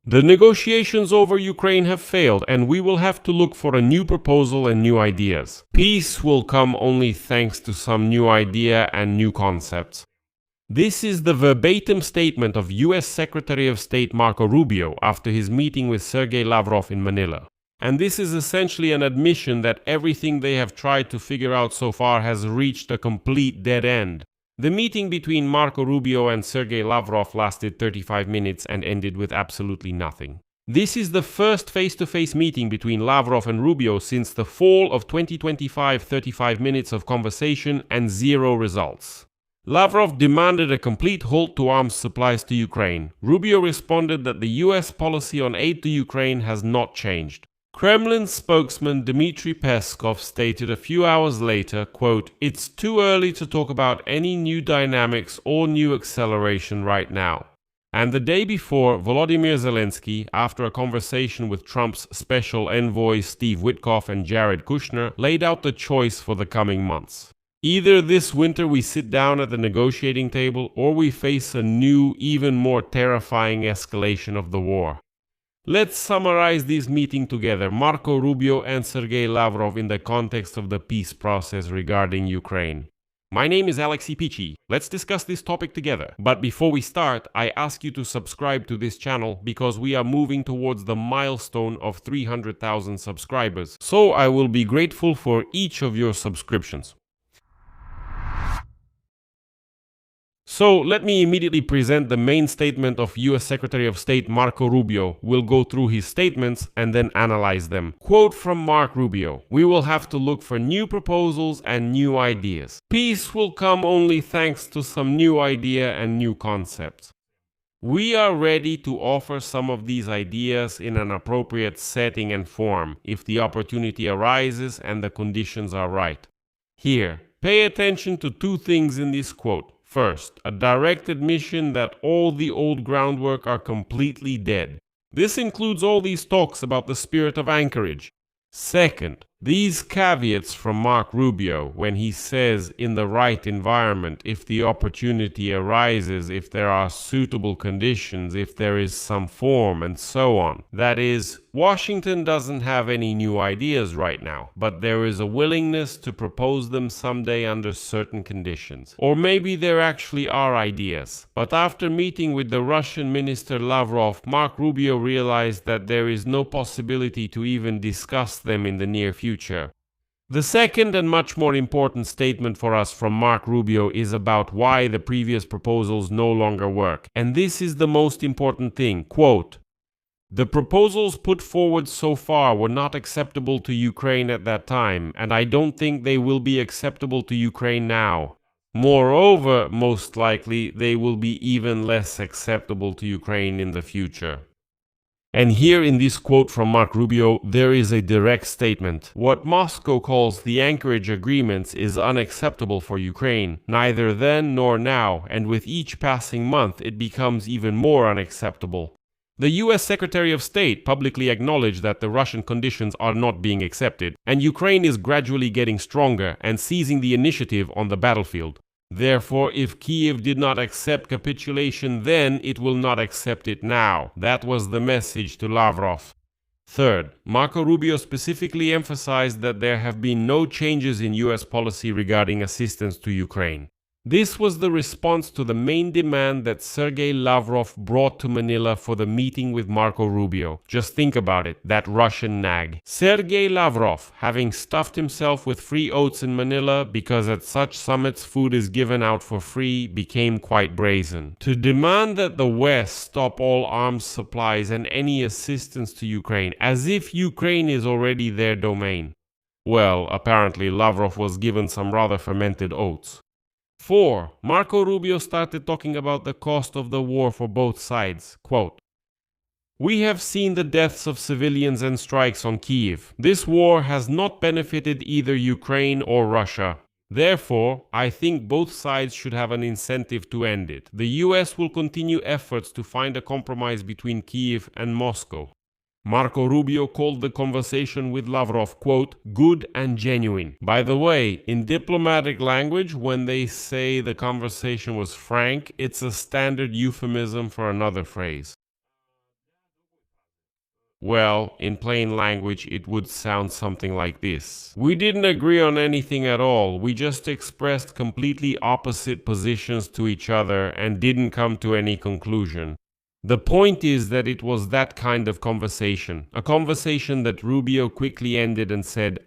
The negotiations over Ukraine have failed, and we will have to look for a new proposal and new ideas. Peace will come only thanks to some new idea and new concepts. This is the verbatim statement of US Secretary of State Marco Rubio after his meeting with Sergei Lavrov in Manila. And this is essentially an admission that everything they have tried to figure out so far has reached a complete dead end. The meeting between Marco Rubio and Sergei Lavrov lasted 35 minutes and ended with absolutely nothing. This is the first face-to-face meeting between Lavrov and Rubio since the fall of 2025, 35 minutes of conversation and zero results. Lavrov demanded a complete halt to arms supplies to Ukraine. Rubio responded that the US policy on aid to Ukraine has not changed. Kremlin spokesman Dmitry Peskov stated a few hours later, quote, "It's too early to talk about any new dynamics or new acceleration right now." And the day before, Volodymyr Zelensky, after a conversation with Trump's special envoys Steve Witkoff and Jared Kushner, laid out the choice for the coming months. Either this winter we sit down at the negotiating table, or we face a new, even more terrifying escalation of the war. Let's summarize this meeting together, Marco Rubio and Sergei Lavrov, in the context of the peace process regarding Ukraine. My name is Pechiy. Let's discuss this topic together. But before we start, I ask you to subscribe to this channel because we are moving towards the milestone of 300,000 subscribers. So I will be grateful for each of your subscriptions. So let me immediately present the main statement of US Secretary of State Marco Rubio. We'll go through his statements and then analyze them. Quote from Mark Rubio: "We will have to look for new proposals and new ideas. Peace will come only thanks to some new idea and new concepts. We are ready to offer some of these ideas in an appropriate setting and form if the opportunity arises and the conditions are right." Here, pay attention to two things in this quote. First, a direct admission that all the old groundwork are completely dead. This includes all these talks about the spirit of Anchorage. Second, these caveats from Mark Rubio when he says in the right environment, if the opportunity arises, if there are suitable conditions, if there is some form, and so on. That is, Washington doesn't have any new ideas right now, but there is a willingness to propose them someday under certain conditions. Or maybe there actually are ideas. But after meeting with the Russian Minister Lavrov, Mark Rubio realized that there is no possibility to even discuss them in the near future. The second and much more important statement for us from Mark Rubio is about why the previous proposals no longer work. And this is the most important thing. Quote, "The proposals put forward so far were not acceptable to Ukraine at that time, and I don't think they will be acceptable to Ukraine now. Moreover, most likely, they will be even less acceptable to Ukraine in the future." And here in this quote from Mark Rubio, there is a direct statement. What Moscow calls the Anchorage agreements is unacceptable for Ukraine, neither then nor now, and with each passing month it becomes even more unacceptable. The US Secretary of State publicly acknowledged that the Russian conditions are not being accepted, and Ukraine is gradually getting stronger and seizing the initiative on the battlefield. Therefore, if Kiev did not accept capitulation then, it will not accept it now. That was the message to Lavrov. Third, Marco Rubio specifically emphasized that there have been no changes in US policy regarding assistance to Ukraine. This was the response to the main demand that Sergei Lavrov brought to Manila for the meeting with Marco Rubio. Just think about it, that Russian nag. Sergei Lavrov, having stuffed himself with free oats in Manila because at such summits food is given out for free, became quite brazen. To demand that the West stop all arms supplies and any assistance to Ukraine, as if Ukraine is already their domain. Well, apparently Lavrov was given some rather fermented oats. 4. Marco Rubio started talking about the cost of the war for both sides. Quote, "We have seen the deaths of civilians and strikes on Kiev. This war has not benefited either Ukraine or Russia. Therefore, I think both sides should have an incentive to end it. The US will continue efforts to find a compromise between Kiev and Moscow." Marco Rubio called the conversation with Lavrov, quote, "good and genuine." By the way, in diplomatic language, when they say the conversation was frank, it's a standard euphemism for another phrase. Well, in plain language, it would sound something like this. We didn't agree on anything at all. We just expressed completely opposite positions to each other and didn't come to any conclusion. The point is that it was that kind of conversation, a conversation that Rubio quickly ended and said,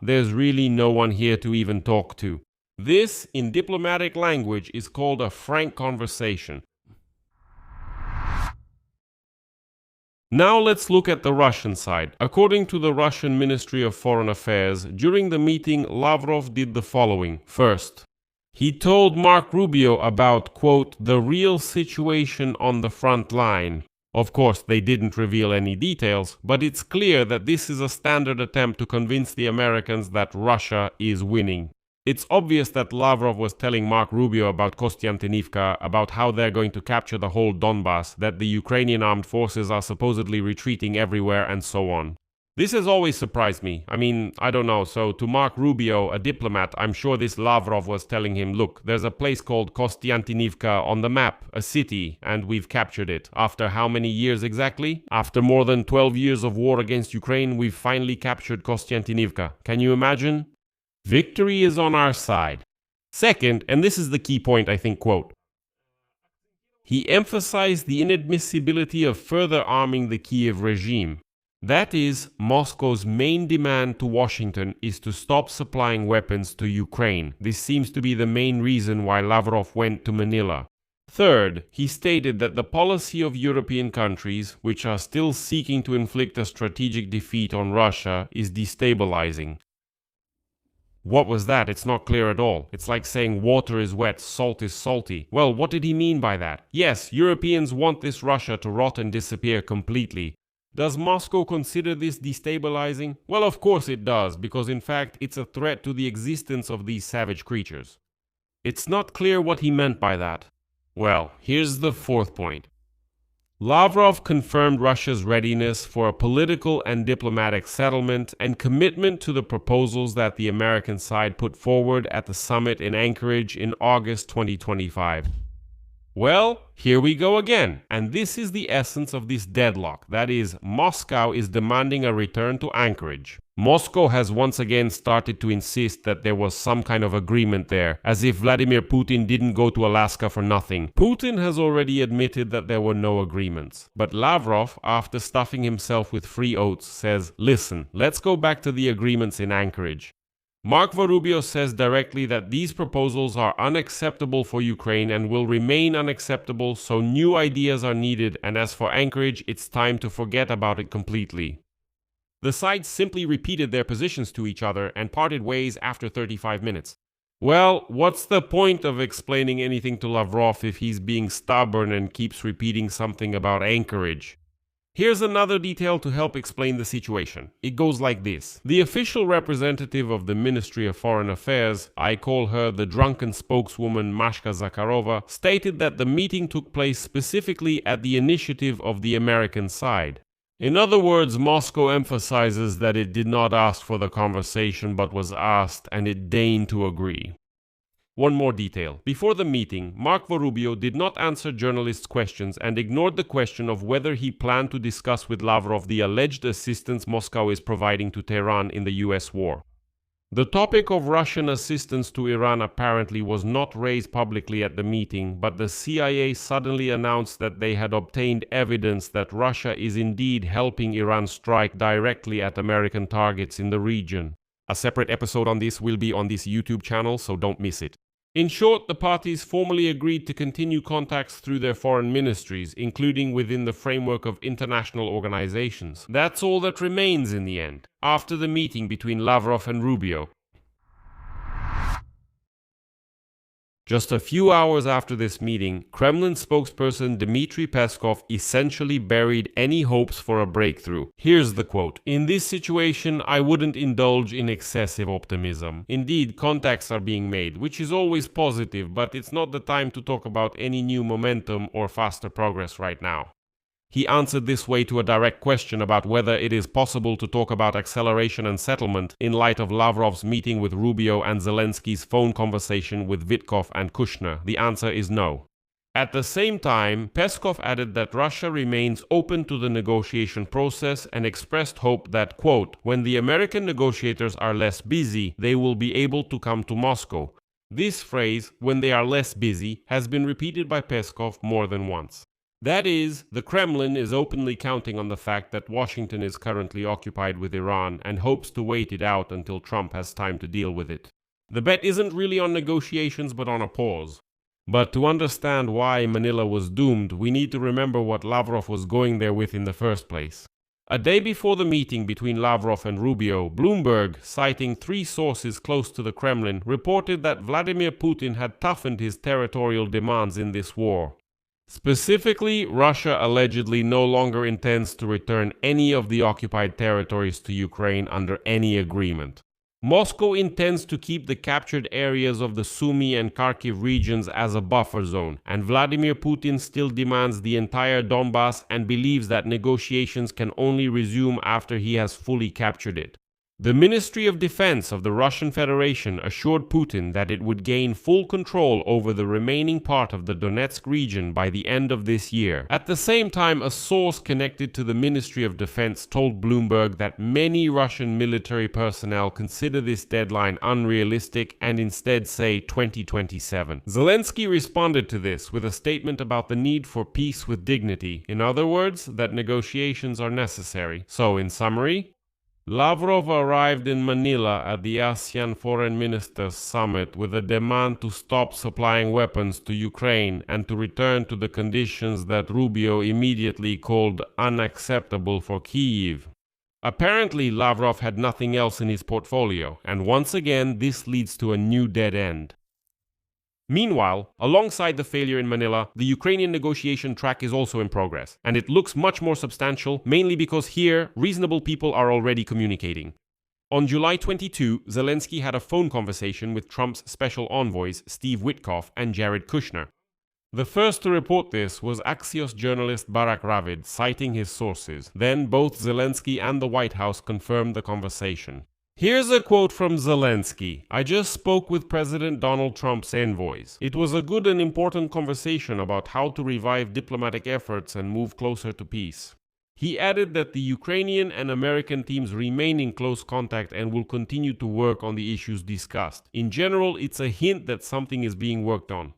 there's really no one here to even talk to. This, in diplomatic language, is called a frank conversation. Now let's look at the Russian side. According to the Russian Ministry of Foreign Affairs, during the meeting, Lavrov did the following. First, he told Marco Rubio about, quote, the real situation on the front line. Of course, they didn't reveal any details, but it's clear that this is a standard attempt to convince the Americans that Russia is winning. It's obvious that Lavrov was telling Marco Rubio about Kostiantynivka, about how they're going to capture the whole Donbass, that the Ukrainian armed forces are supposedly retreating everywhere, and so on. This has always surprised me. I don't know, so to Marco Rubio, a diplomat, I'm sure this Lavrov was telling him, look, there's a place called Kostiantynivka on the map, a city, and we've captured it. After how many years exactly? After more than 12 years of war against Ukraine, we've finally captured Kostiantynivka. Can you imagine? Victory is on our side. Second, and this is the key point, I think, quote, he emphasized the inadmissibility of further arming the Kiev regime. That is, Moscow's main demand to Washington is to stop supplying weapons to Ukraine. This seems to be the main reason why Lavrov went to Manila. Third, he stated that the policy of European countries, which are still seeking to inflict a strategic defeat on Russia, is destabilizing. What was that? It's not clear at all. It's like saying water is wet, salt is salty. Well, what did he mean by that? Yes, Europeans want this Russia to rot and disappear completely. Does Moscow consider this destabilizing? Well, of course it does, because in fact it's a threat to the existence of these savage creatures. It's not clear what he meant by that. Well, here's the fourth point. Lavrov confirmed Russia's readiness for a political and diplomatic settlement and commitment to the proposals that the American side put forward at the summit in Anchorage in August 2025. Well, here we go again, and this is the essence of this deadlock. That is, Moscow is demanding a return to Anchorage. Moscow has once again started to insist that there was some kind of agreement there, as if Vladimir Putin didn't go to Alaska for nothing. Putin has already admitted that there were no agreements. But Lavrov, after stuffing himself with free oats, says, listen, let's go back to the agreements in Anchorage. Marco Rubio says directly that these proposals are unacceptable for Ukraine and will remain unacceptable, so new ideas are needed, and as for Anchorage, it's time to forget about it completely. The sides simply repeated their positions to each other and parted ways after 35 minutes. Well, what's the point of explaining anything to Lavrov if he's being stubborn and keeps repeating something about Anchorage? Here's another detail to help explain the situation. It goes like this. The official representative of the Ministry of Foreign Affairs, I call her the drunken spokeswoman Mashka Zakharova, stated that the meeting took place specifically at the initiative of the American side. In other words, Moscow emphasizes that it did not ask for the conversation but was asked, and it deigned to agree. One more detail. Before the meeting, Marco Rubio did not answer journalists' questions and ignored the question of whether he planned to discuss with Lavrov the alleged assistance Moscow is providing to Tehran in the US war. The topic of Russian assistance to Iran apparently was not raised publicly at the meeting, but the CIA suddenly announced that they had obtained evidence that Russia is indeed helping Iran strike directly at American targets in the region. A separate episode on this will be on this YouTube channel, so don't miss it. In short, the parties formally agreed to continue contacts through their foreign ministries, including within the framework of international organizations. That's all that remains in the end, after the meeting between Lavrov and Rubio. Just a few hours after this meeting, Kremlin spokesperson Dmitry Peskov essentially buried any hopes for a breakthrough. Here's the quote. In this situation, I wouldn't indulge in excessive optimism. Indeed, contacts are being made, which is always positive, but it's not the time to talk about any new momentum or faster progress right now. He answered this way to a direct question about whether it is possible to talk about acceleration and settlement in light of Lavrov's meeting with Rubio and Zelensky's phone conversation with Vitkov and Kushner. The answer is no. At the same time, Peskov added that Russia remains open to the negotiation process and expressed hope that, quote, when the American negotiators are less busy, they will be able to come to Moscow. This phrase, when they are less busy, has been repeated by Peskov more than once. That is, the Kremlin is openly counting on the fact that Washington is currently occupied with Iran and hopes to wait it out until Trump has time to deal with it. The bet isn't really on negotiations but on a pause. But to understand why Manila was doomed, we need to remember what Lavrov was going there with in the first place. A day before the meeting between Lavrov and Rubio, Bloomberg, citing 3 sources close to the Kremlin, reported that Vladimir Putin had toughened his territorial demands in this war. Specifically, Russia allegedly no longer intends to return any of the occupied territories to Ukraine under any agreement. Moscow intends to keep the captured areas of the Sumy and Kharkiv regions as a buffer zone, and Vladimir Putin still demands the entire Donbass and believes that negotiations can only resume after he has fully captured it. The Ministry of Defense of the Russian Federation assured Putin that it would gain full control over the remaining part of the Donetsk region by the end of this year. At the same time, a source connected to the Ministry of Defense told Bloomberg that many Russian military personnel consider this deadline unrealistic and instead say 2027. Zelensky responded to this with a statement about the need for peace with dignity. In other words, that negotiations are necessary. So, in summary, Lavrov arrived in Manila at the ASEAN Foreign Ministers Summit with a demand to stop supplying weapons to Ukraine and to return to the conditions that Rubio immediately called unacceptable for Kyiv. Apparently, Lavrov had nothing else in his portfolio, and once again this leads to a new dead end. Meanwhile, alongside the failure in Manila, the Ukrainian negotiation track is also in progress, and it looks much more substantial, mainly because here, reasonable people are already communicating. On July 22, Zelensky had a phone conversation with Trump's special envoys Steve Witkoff and Jared Kushner. The first to report this was Axios journalist Barak Ravid, citing his sources. Then both Zelensky and the White House confirmed the conversation. Here's a quote from Zelensky. I just spoke with President Donald Trump's envoys. It was a good and important conversation about how to revive diplomatic efforts and move closer to peace. He added that the Ukrainian and American teams remain in close contact and will continue to work on the issues discussed. In general, it's a hint that something is being worked on.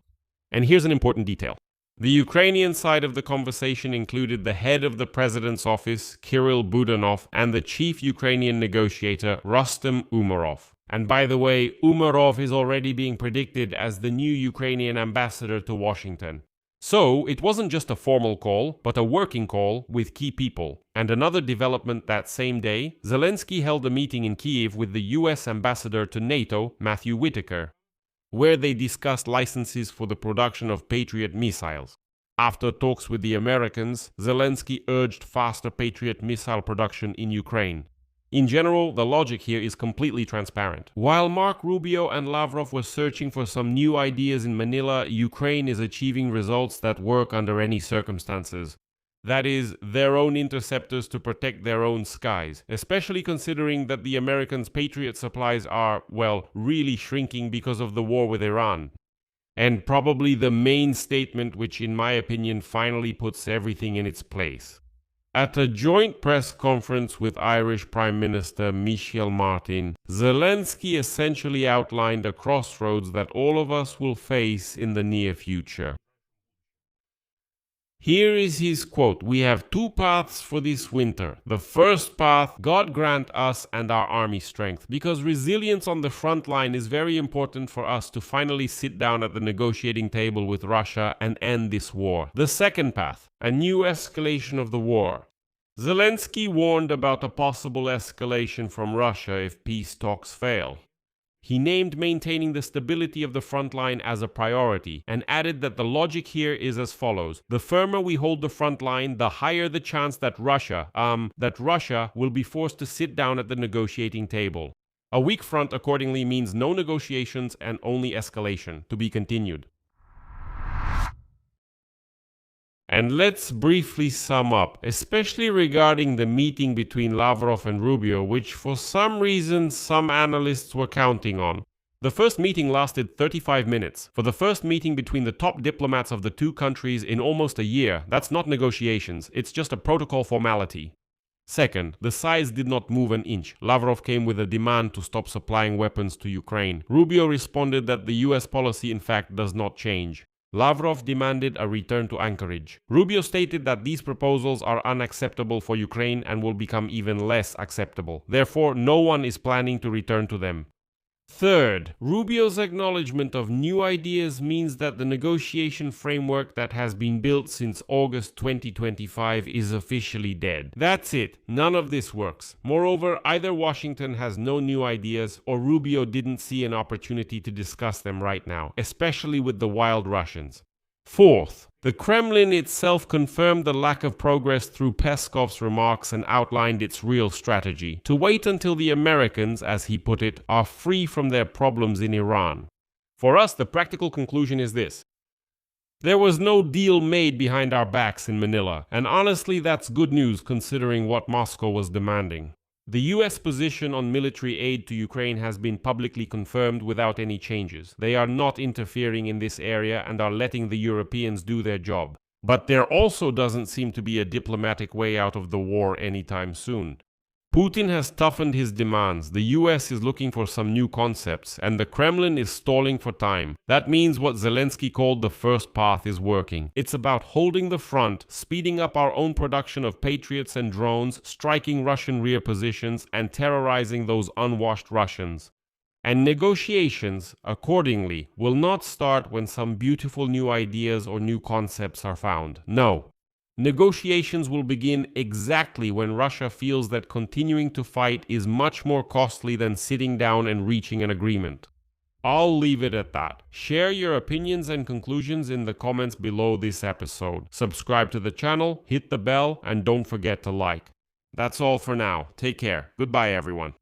And here's an important detail. The Ukrainian side of the conversation included the head of the president's office, Kirill Budanov, and the chief Ukrainian negotiator, Rustem Umerov. And by the way, Umerov is already being predicted as the new Ukrainian ambassador to Washington. So, it wasn't just a formal call, but a working call with key people. And another development that same day, Zelensky held a meeting in Kyiv with the US ambassador to NATO, Matthew Whitaker, where they discussed licenses for the production of Patriot missiles. After talks with the Americans, Zelensky urged faster Patriot missile production in Ukraine. In general, the logic here is completely transparent. While Marco Rubio and Lavrov were searching for some new ideas in Manila, Ukraine is achieving results that work under any circumstances. That is, their own interceptors to protect their own skies, especially considering that the Americans' Patriot supplies are, well, really shrinking because of the war with Iran. And probably the main statement which, in my opinion, finally puts everything in its place. At a joint press conference with Irish Prime Minister Michel Martin, Zelensky essentially outlined a crossroads that all of us will face in the near future. Here is his quote: "We have 2 paths for this winter. The first path, God grant us and our army strength, because resilience on the front line is very important for us to finally sit down at the negotiating table with Russia and end this war. The second path, a new escalation of the war." Zelensky warned about a possible escalation from Russia if peace talks fail. He named maintaining the stability of the front line as a priority, and added that the logic here is as follows: the firmer we hold the front line, the higher the chance that Russia will be forced to sit down at the negotiating table. A weak front accordingly means no negotiations and only escalation, to be continued. And let's briefly sum up, especially regarding the meeting between Lavrov and Rubio, which for some reason some analysts were counting on. The first meeting lasted 35 minutes. For the first meeting between the top diplomats of the two countries in almost a year, that's not negotiations, it's just a protocol formality. Second, the sides did not move an inch. Lavrov came with a demand to stop supplying weapons to Ukraine. Rubio responded that the US policy in fact does not change. Lavrov demanded a return to Anchorage. Rubio stated that these proposals are unacceptable for Ukraine and will become even less acceptable. Therefore, no one is planning to return to them. Third, Rubio's acknowledgement of new ideas means that the negotiation framework that has been built since August 2025 is officially dead. That's it. None of this works. Moreover, either Washington has no new ideas or Rubio didn't see an opportunity to discuss them right now, especially with the wild Russians. Fourth, the Kremlin itself confirmed the lack of progress through Peskov's remarks and outlined its real strategy: to wait until the Americans, as he put it, are free from their problems in Iran. For us, the practical conclusion is this: there was no deal made behind our backs in Manila, and honestly that's good news considering what Moscow was demanding. The US position on military aid to Ukraine has been publicly confirmed without any changes. They are not interfering in this area and are letting the Europeans do their job. But there also doesn't seem to be a diplomatic way out of the war anytime soon. Putin has toughened his demands, the US is looking for some new concepts, and the Kremlin is stalling for time. That means what Zelensky called the first path is working. It's about holding the front, speeding up our own production of Patriots and drones, striking Russian rear positions, and terrorizing those unwashed Russians. And negotiations, accordingly, will not start when some beautiful new ideas or new concepts are found. No. Negotiations will begin exactly when Russia feels that continuing to fight is much more costly than sitting down and reaching an agreement. I'll leave it at that. Share your opinions and conclusions in the comments below this episode. Subscribe to the channel, hit the bell, and don't forget to like. That's all for now. Take care. Goodbye, everyone.